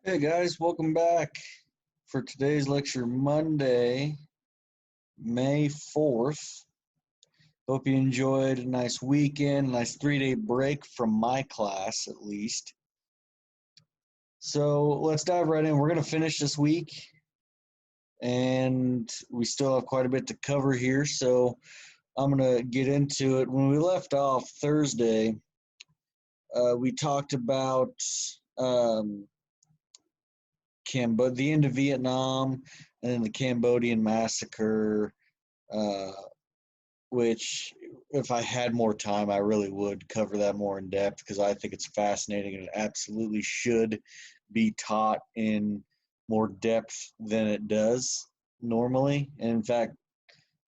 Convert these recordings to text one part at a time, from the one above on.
Hey guys, welcome back for today's lecture, Monday, May 4th. Hope you enjoyed a nice weekend, a nice 3-day break from my class at least. So let's dive right in. We're going to finish this week, and we still have quite a bit to cover here, so I'm going to get into it. When we left off Thursday, we talked about the end of Vietnam and then the Cambodian massacre, uh, which if I had more time, I really would cover that more in depth because I think it's fascinating and it absolutely should be taught in more depth than it does normally. And in fact,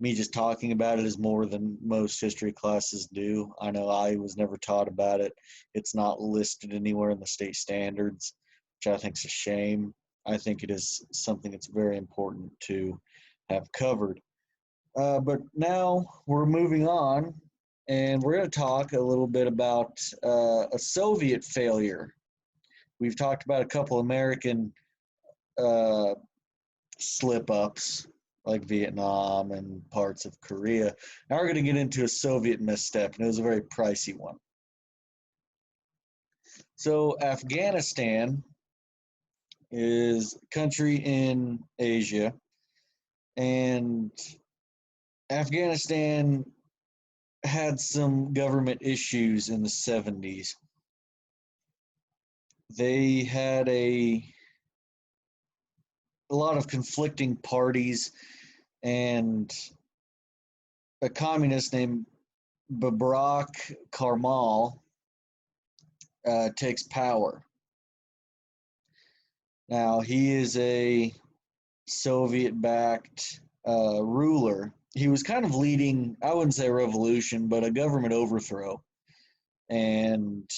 me just talking about it is more than most history classes do. I know I was never taught about it. It's not listed anywhere in the state standards, which I think is a shame. I think it is something that's very important to have covered. But now we're moving on, and we're going to talk a little bit about a Soviet failure. We've talked about a couple American uh, slip ups like Vietnam and parts of Korea. Now we're going to get into a Soviet misstep, and it was a very pricey one. So, Afghanistan is a country in Asia, and Afghanistan had some government issues in the 70s. They had a lot of conflicting parties, and a communist named Babrak Karmal takes power. Now, he is a Soviet backed ruler. He was kind of leading, I wouldn't say a revolution, but a government overthrow. And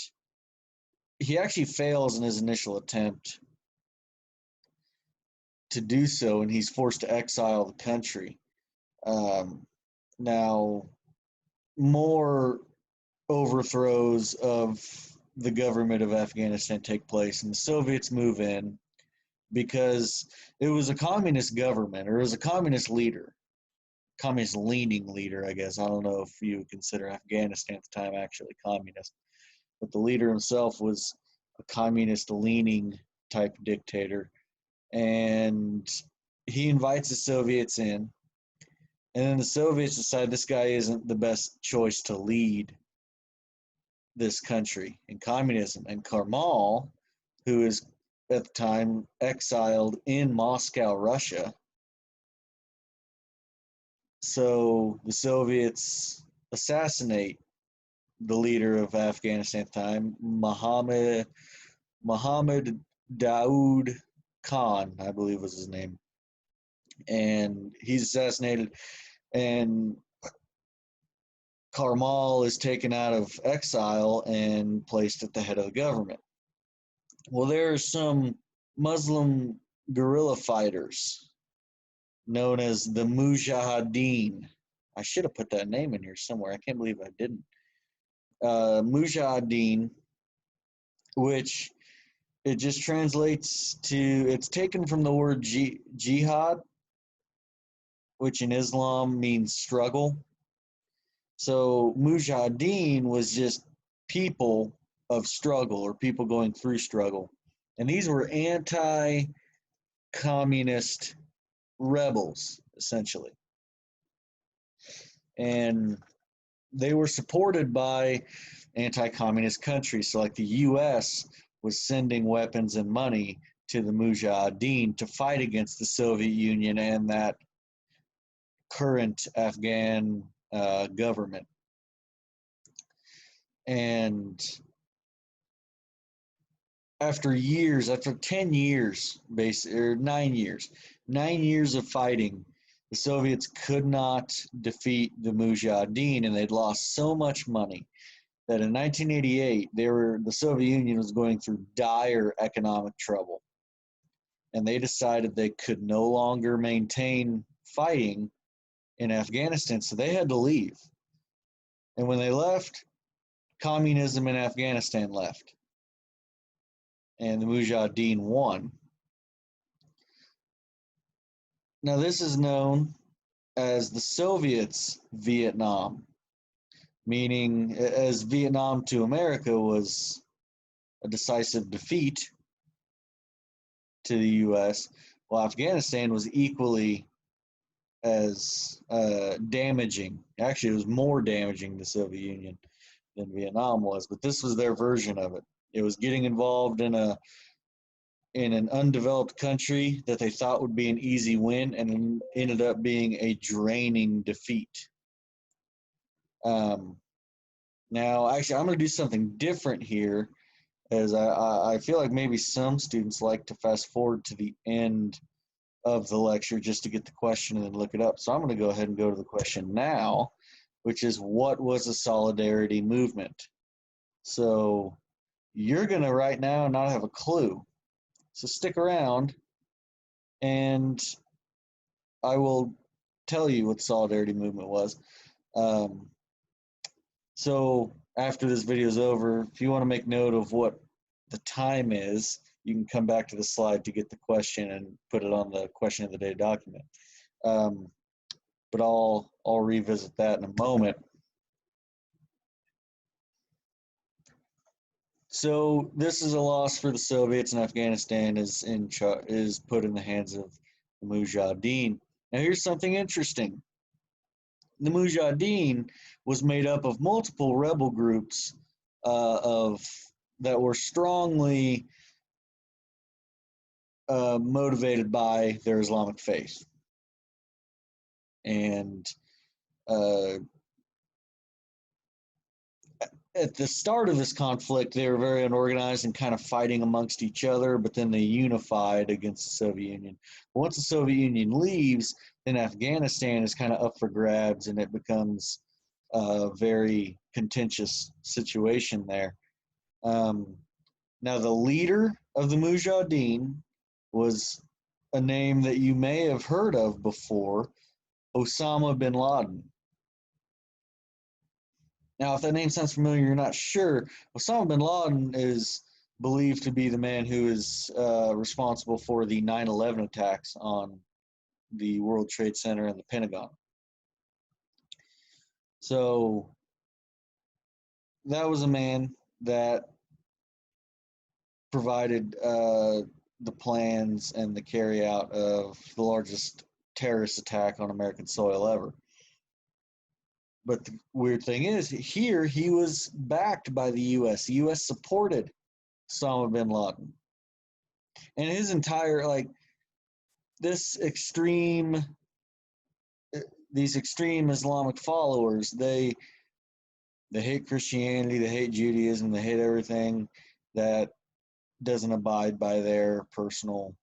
he actually fails in his initial attempt to do so, and he's forced to exile the country. Now, more overthrows of the government of Afghanistan take place, and the Soviets move in because it was a communist government, or it was a communist leader, communist leaning leader, I guess. I don't know if you consider Afghanistan at the time actually communist, but the leader himself was a communist leaning type dictator. And he invites the Soviets in, and then the Soviets decide this guy isn't the best choice to lead this country in communism. And Karmal, who is at the time exiled in Moscow, Russia. So the Soviets assassinate the leader of Afghanistan at the time, Muhammad Daoud Khan, I believe was his name. And he's assassinated, and Karmal is taken out of exile and placed at the head of the government. Well, there are some Muslim guerrilla fighters known as the Mujahideen. I should have put that name in here somewhere. I can't believe I didn't. Mujahideen, which it just translates to, it's taken from the word jihad, which in Islam means struggle. So Mujahideen was just people of struggle, or people going through struggle. And these were anti-communist rebels, essentially. And they were supported by anti-communist countries. So like the US was sending weapons and money to the Mujahideen to fight against the Soviet Union and that current Afghan government. And after 10 years, or 9 years of fighting, the Soviets could not defeat the Mujahideen, and they'd lost so much money that in 1988, the Soviet Union was going through dire economic trouble. And they decided they could no longer maintain fighting in Afghanistan, so they had to leave. And when they left, communism in Afghanistan left. and the Mujahideen won. Now, this is known as the Soviets' Vietnam, meaning as Vietnam to America was a decisive defeat to the U.S., while Afghanistan was equally as damaging. Actually, it was more damaging to the Soviet Union than Vietnam was, but this was their version of it. It was getting involved in an undeveloped country that they thought would be an easy win, and ended up being a draining defeat. Now, actually, I'm going to do something different here, as I feel like maybe some students like to fast forward to the end of the lecture just to get the question and then look it up. So I'm going to go ahead and go to the question now, which is, what was a solidarity movement? So you're going to right now not have a clue. So stick around, and I will tell you what the solidarity movement was. So after this video is over, if you want to make note of what the time is, you can come back to the slide to get the question and put it on the question of the day document. But I'll revisit that in a moment. So this is a loss for the Soviets, and Afghanistan is put in the hands of the Mujahideen. Now here's something interesting. The Mujahideen was made up of multiple rebel groups that were strongly motivated by their Islamic faith. And at the start of this conflict, they were very unorganized and kind of fighting amongst each other, but then they unified against the Soviet Union. Once the Soviet Union leaves, then Afghanistan is kind of up for grabs, and it becomes a very contentious situation there. Now, the leader of the Mujahideen was a name that you may have heard of before, Osama bin Laden. Now, if that name sounds familiar, you're not sure. Osama bin Laden is believed to be the man who is responsible for the 9/11 attacks on the World Trade Center and the Pentagon. So that was a man that provided the plans and the carry out of the largest terrorist attack on American soil ever. But the weird thing is, here he was backed by the U.S. The U.S. supported Osama bin Laden, and his entire these extreme Islamic followers, they hate Christianity, they hate Judaism, they hate everything that doesn't abide by their personal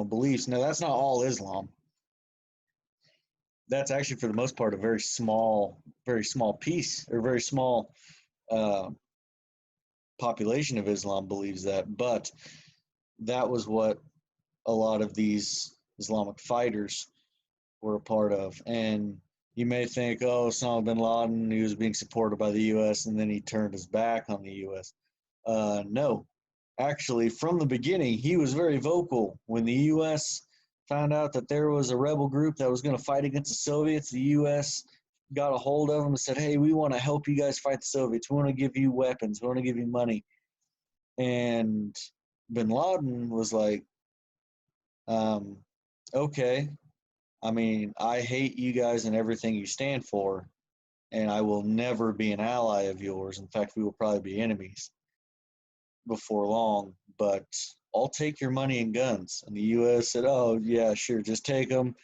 beliefs. Now, that's not all Islam. That's actually, for the most part, a very small piece, or very small population of Islam believes that. But that was what a lot of these Islamic fighters were a part of. And you may think, oh, Osama bin Laden, he was being supported by the U.S., and then he turned his back on the U.S. No. Actually, from the beginning, he was very vocal. When the U.S. found out that there was a rebel group that was going to fight against the Soviets, the U.S. got a hold of them and said, hey, we want to help you guys fight the Soviets. We want to give you weapons. We want to give you money. And bin Laden was like, okay, I mean, I hate you guys and everything you stand for, and I will never be an ally of yours. In fact, we will probably be enemies before long, but I'll take your money and guns. And the U.S. said, oh, yeah, sure, just take them.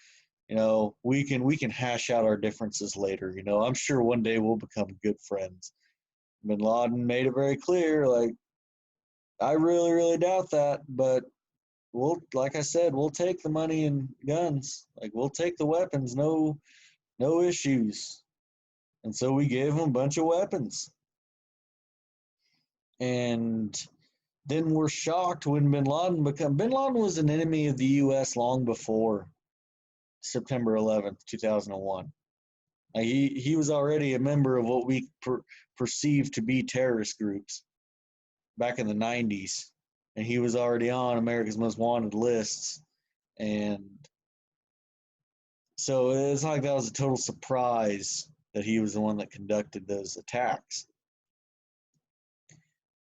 You know, we can hash out our differences later. You know, I'm sure one day we'll become good friends. Bin Laden made it very clear, like, I really, really doubt that, but like I said, we'll take the money and guns. Like, we'll take the weapons, no issues. And so we gave them a bunch of weapons. And then we're shocked when bin Laden was an enemy of the U.S. long before September 11th, 2001. He was already a member of what we perceive to be terrorist groups. back in the 90s, and he was already on America's Most Wanted lists. And so it's not like that was a total surprise that he was the one that conducted those attacks.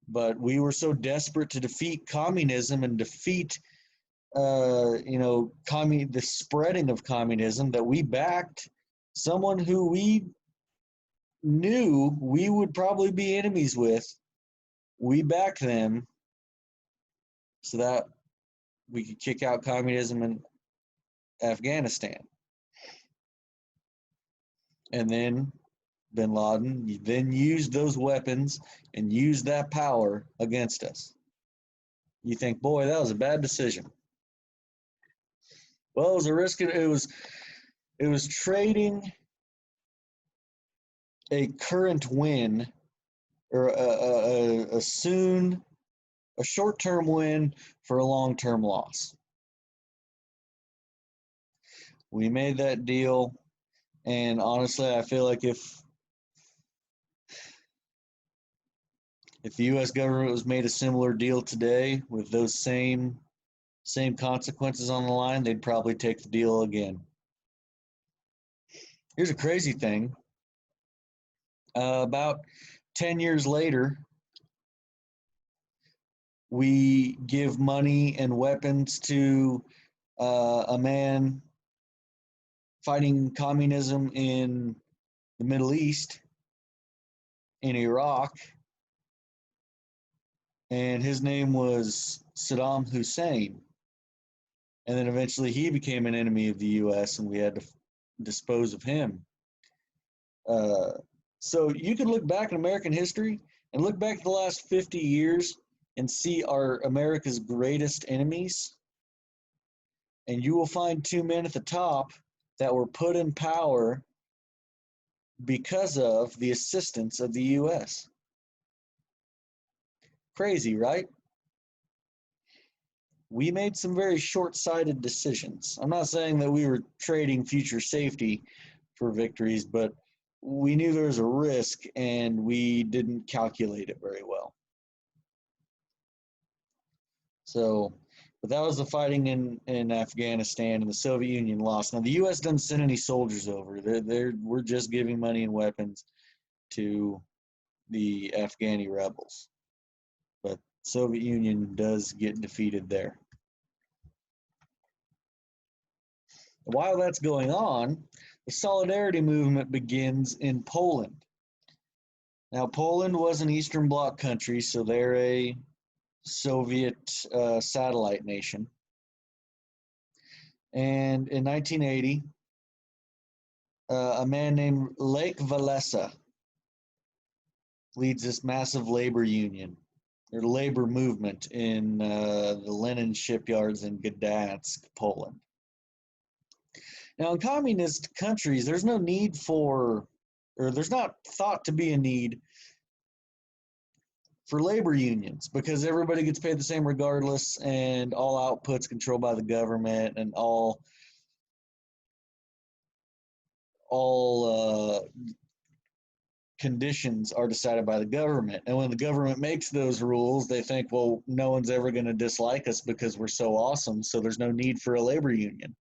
But we were so desperate to defeat communism and defeat, the spreading of communism, that we backed someone who we knew we would probably be enemies with. We backed them so that we could kick out communism in Afghanistan. And then bin Laden then used those weapons and used that power against us. You think, boy, that was a bad decision. Well, it was a risk. It was trading a current win, or a short-term win for a long-term loss. We made that deal, and honestly, I feel like if the U.S. government was made a similar deal today with those same consequences on the line, they'd probably take the deal again. Here's a crazy thing. About 10 years later, we give money and weapons to a man fighting communism in the Middle East, in Iraq, and his name was Saddam Hussein. And then eventually he became an enemy of the U.S., and we had to dispose of him. So you can look back in American history and look back at the last 50 years and see our America's greatest enemies, and you will find two men at the top that were put in power because of the assistance of the U.S. Crazy, right? We made some very short-sighted decisions. I'm not saying that we were trading future safety for victories, but we knew there was a risk, and we didn't calculate it very well. So, but that was the fighting in Afghanistan, and the Soviet Union lost. Now, the U.S. doesn't send any soldiers over. We're just giving money and weapons to the Afghani rebels. But Soviet Union does get defeated there. While that's going on, the Solidarity movement begins in Poland. Now, Poland was an Eastern Bloc country, so they're a Soviet satellite nation. And in 1980, a man named Lech Walesa leads this massive labor union, or labor movement, in the Lenin shipyards in Gdansk, Poland. Now, in communist countries, there's no need for, or there's not thought to be a need for labor unions, because everybody gets paid the same regardless, and all outputs controlled by the government, and all conditions are decided by the government. And when the government makes those rules, they think, well, no one's ever going to dislike us because we're so awesome, so there's no need for a labor union.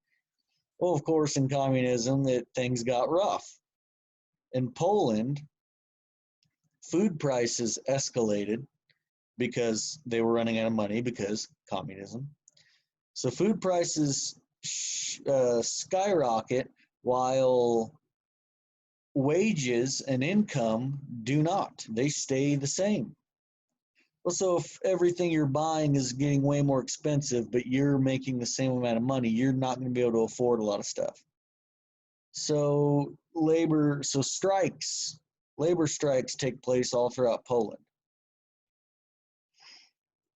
Well, of course, in communism, things got rough. In Poland, food prices escalated because they were running out of money because communism. So food prices skyrocket while wages and income do not. They stay the same. Well, so if everything you're buying is getting way more expensive, but you're making the same amount of money, you're not going to be able to afford a lot of stuff. So labor strikes take place all throughout Poland.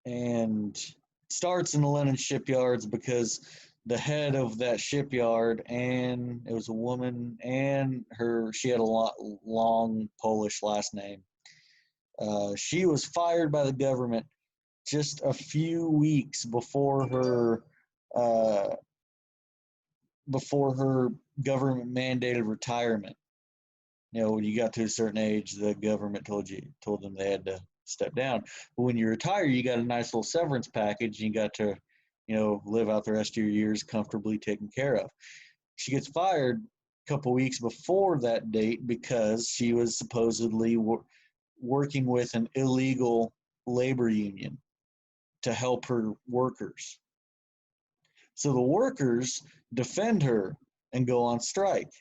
And it starts in the Lenin shipyards because the head of that shipyard, and it was a woman, and she had a long Polish last name. She was fired by the government just a few weeks before her government mandated retirement. You know, when you got to a certain age, the government told them they had to step down. But when you retire, you got a nice little severance package, and you got to, live out the rest of your years comfortably taken care of. She gets fired a couple weeks before that date because she was supposedly working with an illegal labor union to help her workers. So the workers defend her and go on strike.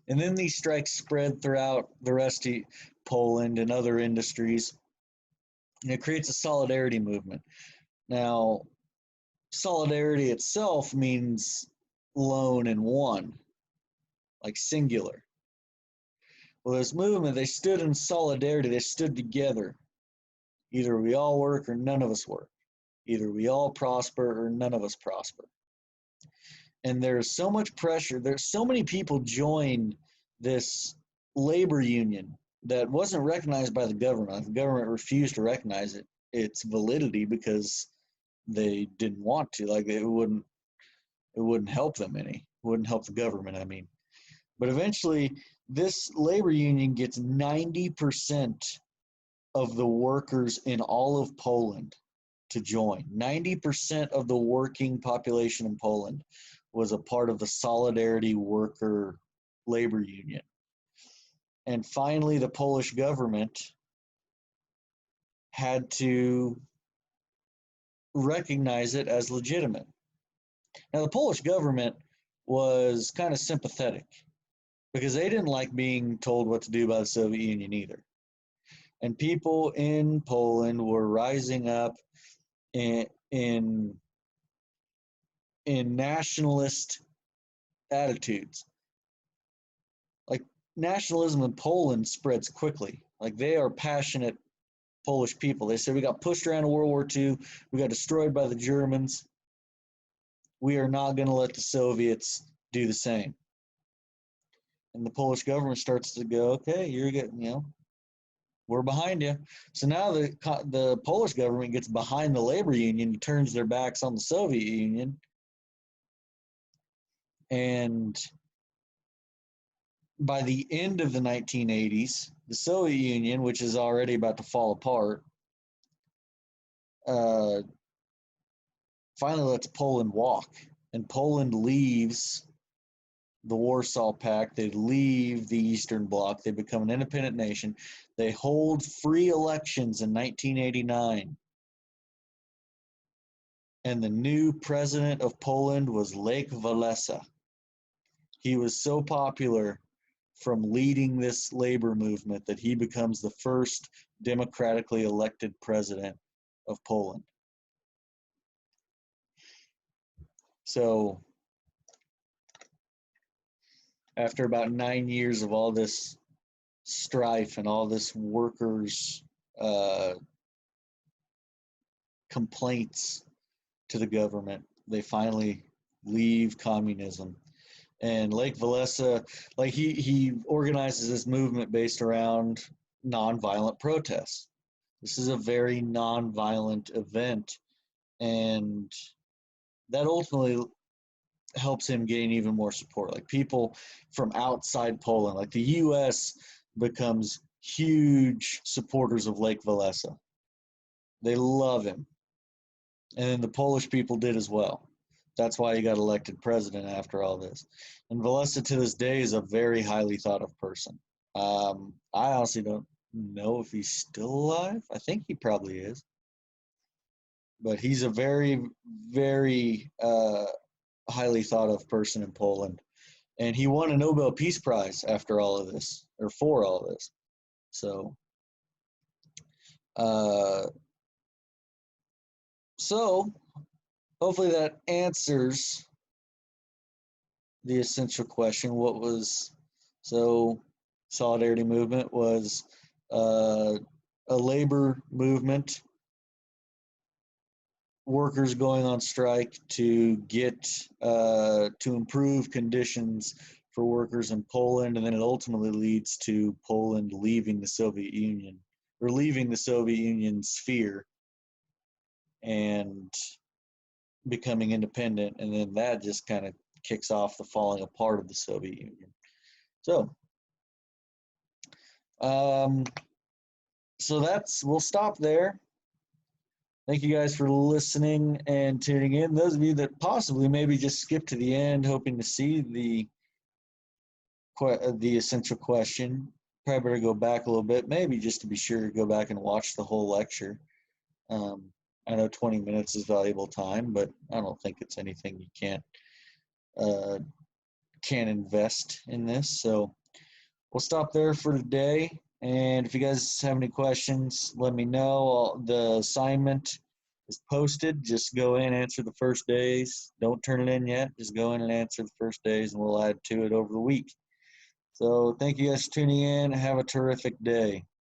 And then these strikes spread throughout the rest of Poland and other industries, and it creates a solidarity movement. Now, solidarity itself means lone and one, like singular. Well, this movement, they stood in solidarity, they stood together. Either we all work or none of us work. Either we all prosper or none of us prosper. And there's so much pressure. There's so many people joined this labor union that wasn't recognized by the government. The government refused to recognize its validity because they didn't want to. Like it wouldn't help them any. It wouldn't help the government, I mean. But eventually this labor union gets 90% of the workers in all of Poland to join. 90% of the working population in Poland was a part of the Solidarity Worker Labor Union. And finally, the Polish government had to recognize it as legitimate. Now, the Polish government was kind of sympathetic because they didn't like being told what to do by the Soviet Union either. And people in Poland were rising up in nationalist attitudes. Like nationalism in Poland spreads quickly. Like they are passionate Polish people. They said we got pushed around in World War II, we got destroyed by the Germans. We are not going to let the Soviets do the same. And the Polish government starts to go, okay, you're getting, we're behind you. So now the Polish government gets behind the labor union, turns their backs on the Soviet Union, and by the end of the 1980s, the Soviet Union, which is already about to fall apart, finally lets Poland walk. And Poland leaves the Warsaw Pact. They leave the Eastern Bloc. They become an independent nation. They hold free elections in 1989. And the new president of Poland was Lech Walesa. He was so popular from leading this labor movement that he becomes the first democratically elected president of Poland. So after about 9 years of all this strife and all this workers' complaints to the government, they finally leave communism. And Lech Walesa, like he organizes this movement based around nonviolent protests. This is a very nonviolent event, and that ultimately helps him gain even more support. Like people from outside Poland, like the U.S. becomes huge supporters of Lech Walesa. They love him. And then the Polish people did as well. That's why he got elected president after all this. And Walesa to this day is a very highly thought of person. I honestly don't know if he's still alive. I think he probably is. But he's a very, very highly thought of person in Poland. And he won a Nobel Peace Prize after all of this, or for all of this. So, hopefully that answers the essential question. Solidarity movement was a labor movement, workers going on strike to improve conditions for workers in Poland, and then it ultimately leads to Poland leaving the Soviet Union, or leaving the Soviet Union sphere and becoming independent, and then that just kind of kicks off the falling apart of the Soviet Union. So So we'll stop there. Thank you guys for listening and tuning in. Those of you that possibly maybe just skipped to the end, hoping to see the essential question, probably better go back a little bit, maybe just to be sure to go back and watch the whole lecture. I know 20 minutes is valuable time, but I don't think it's anything you uh, can't invest in this. So we'll stop there for today. And if you guys have any questions, let me know. The assignment is posted. Just go in, answer the first days. Don't turn it in yet. Just go in and answer the first days, and we'll add to it over the week. So thank you guys for tuning in. Have a terrific day.